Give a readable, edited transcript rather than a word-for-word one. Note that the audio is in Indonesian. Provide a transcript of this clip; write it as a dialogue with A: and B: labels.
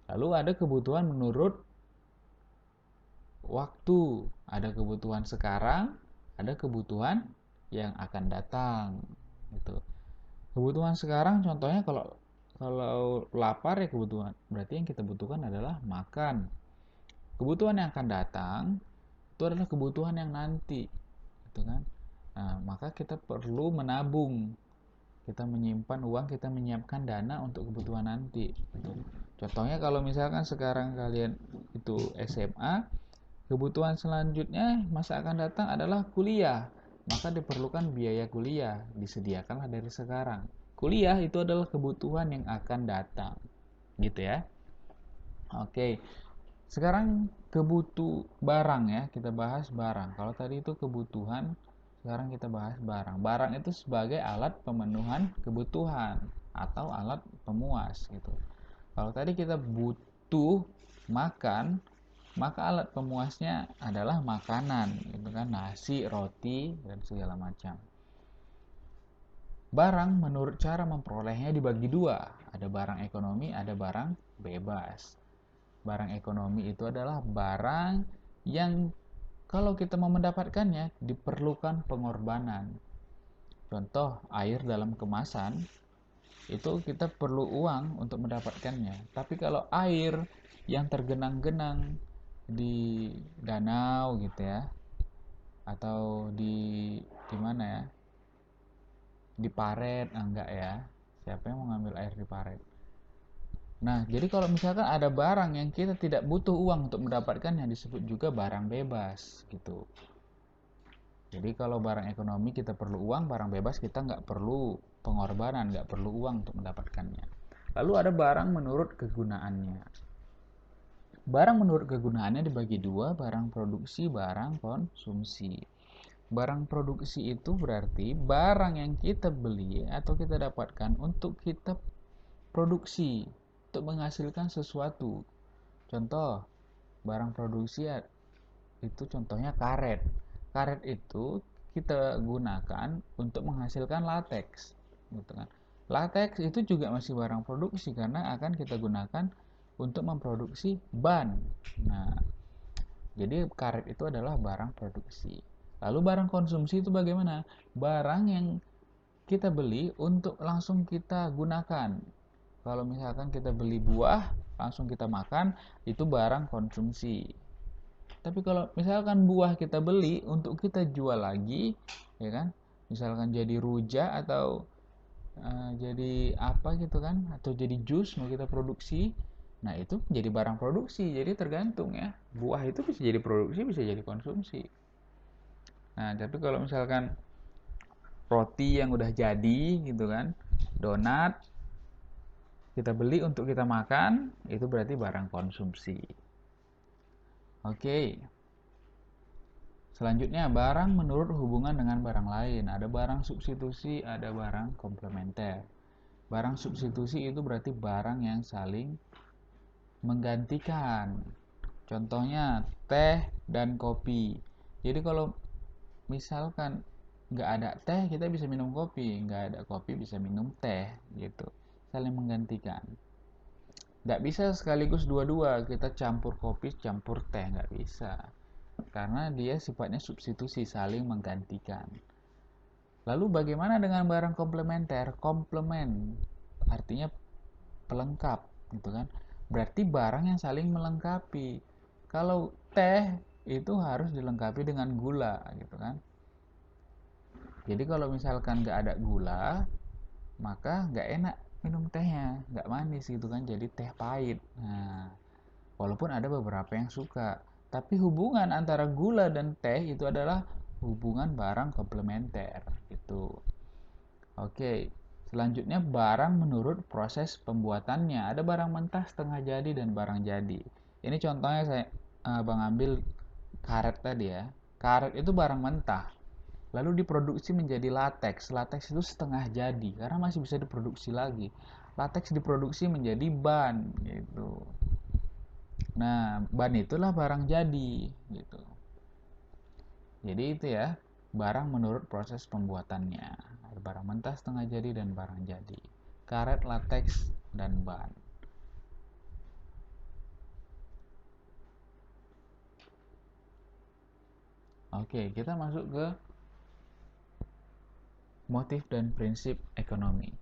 A: Lalu ada kebutuhan menurut waktu, ada kebutuhan sekarang, ada kebutuhan yang akan datang gitu. Kebutuhan sekarang contohnya kalau kalau lapar ya kebutuhan, berarti yang kita butuhkan adalah makan. Kebutuhan yang akan datang itu adalah kebutuhan yang nanti, gitu kan. Nah, maka kita perlu menabung, kita menyimpan uang, kita menyiapkan dana untuk kebutuhan nanti gitu. Contohnya kalau misalkan sekarang kalian itu SMA, kebutuhan selanjutnya masa akan datang adalah kuliah, maka diperlukan biaya kuliah, disediakanlah dari sekarang. Kuliah itu adalah kebutuhan yang akan datang, gitu ya. Oke, sekarang barang ya, kita bahas barang. Kalau tadi itu kebutuhan, sekarang kita bahas barang. Barang itu sebagai alat pemenuhan kebutuhan atau alat pemuas gitu. Kalau tadi kita butuh makan, maka alat pemuasnya adalah makanan gitu kan, nasi, roti dan segala macam. Barang menurut cara memperolehnya dibagi dua, ada barang ekonomi, ada barang bebas. Barang ekonomi itu adalah barang yang kalau kita mau mendapatkannya diperlukan pengorbanan. Contoh air dalam kemasan itu kita perlu uang untuk mendapatkannya. Tapi kalau air yang tergenang-genang di danau gitu ya, atau di mana ya, di paret, enggak ya, siapa yang mau ngambil air di paret. Nah, jadi kalau misalkan ada barang yang kita tidak butuh uang untuk mendapatkannya disebut juga barang bebas gitu. Jadi kalau barang ekonomi kita perlu uang, barang bebas kita nggak perlu pengorbanan, nggak perlu uang untuk mendapatkannya. Lalu ada barang menurut kegunaannya. Barang menurut kegunaannya dibagi dua, barang produksi, barang konsumsi. Barang produksi itu berarti barang yang kita beli atau kita dapatkan untuk kita produksi, untuk menghasilkan sesuatu. Contoh, barang produksi itu contohnya karet. Karet itu kita gunakan untuk menghasilkan lateks, gitu kan. Lateks itu juga masih barang produksi karena akan kita gunakan untuk memproduksi ban. Nah, jadi karet itu adalah barang produksi. Lalu barang konsumsi itu bagaimana? Barang yang kita beli untuk langsung kita gunakan. Kalau misalkan kita beli buah, langsung kita makan, itu barang konsumsi. Tapi kalau misalkan buah kita beli untuk kita jual lagi, ya kan? Misalkan jadi rujak atau jadi apa gitu kan? Atau jadi jus mau kita produksi. Nah, itu jadi barang produksi. Jadi tergantung ya. Buah itu bisa jadi produksi, bisa jadi konsumsi. Nah, tapi kalau misalkan roti yang udah jadi gitu kan, donat kita beli untuk kita makan, itu berarti barang konsumsi. Oke. Selanjutnya, barang menurut hubungan dengan barang lain. Ada barang substitusi, ada barang komplementer. Barang substitusi itu berarti barang yang saling menggantikan. Contohnya teh dan kopi. Jadi kalau misalkan nggak ada teh, kita bisa minum kopi. Nggak ada kopi, bisa minum teh gitu. Saling menggantikan. Nggak bisa sekaligus dua-dua, kita campur kopi campur teh, nggak bisa, karena dia sifatnya substitusi, saling menggantikan. Lalu bagaimana dengan barang komplementer? Komplement artinya pelengkap gitu kan, berarti barang yang saling melengkapi. Kalau teh itu harus dilengkapi dengan gula gitu kan, jadi kalau misalkan nggak ada gula maka nggak enak minum tehnya, nggak manis gitu kan, jadi teh pahit. Nah, walaupun ada beberapa yang suka, tapi hubungan antara gula dan teh itu adalah hubungan barang komplementer gitu. Oke, selanjutnya barang menurut proses pembuatannya. Ada barang mentah, setengah jadi, dan barang jadi. Ini contohnya saya Bang ambil karet tadi ya. Karet itu barang mentah, lalu diproduksi menjadi lateks. Lateks itu setengah jadi karena masih bisa diproduksi lagi. Lateks diproduksi menjadi ban gitu. Nah, ban itulah barang jadi gitu. Jadi itu ya, barang menurut proses pembuatannya. Ada barang mentah, setengah jadi, dan barang jadi. Karet, lateks, dan ban. Oke, kita masuk ke motif dan prinsip ekonomi.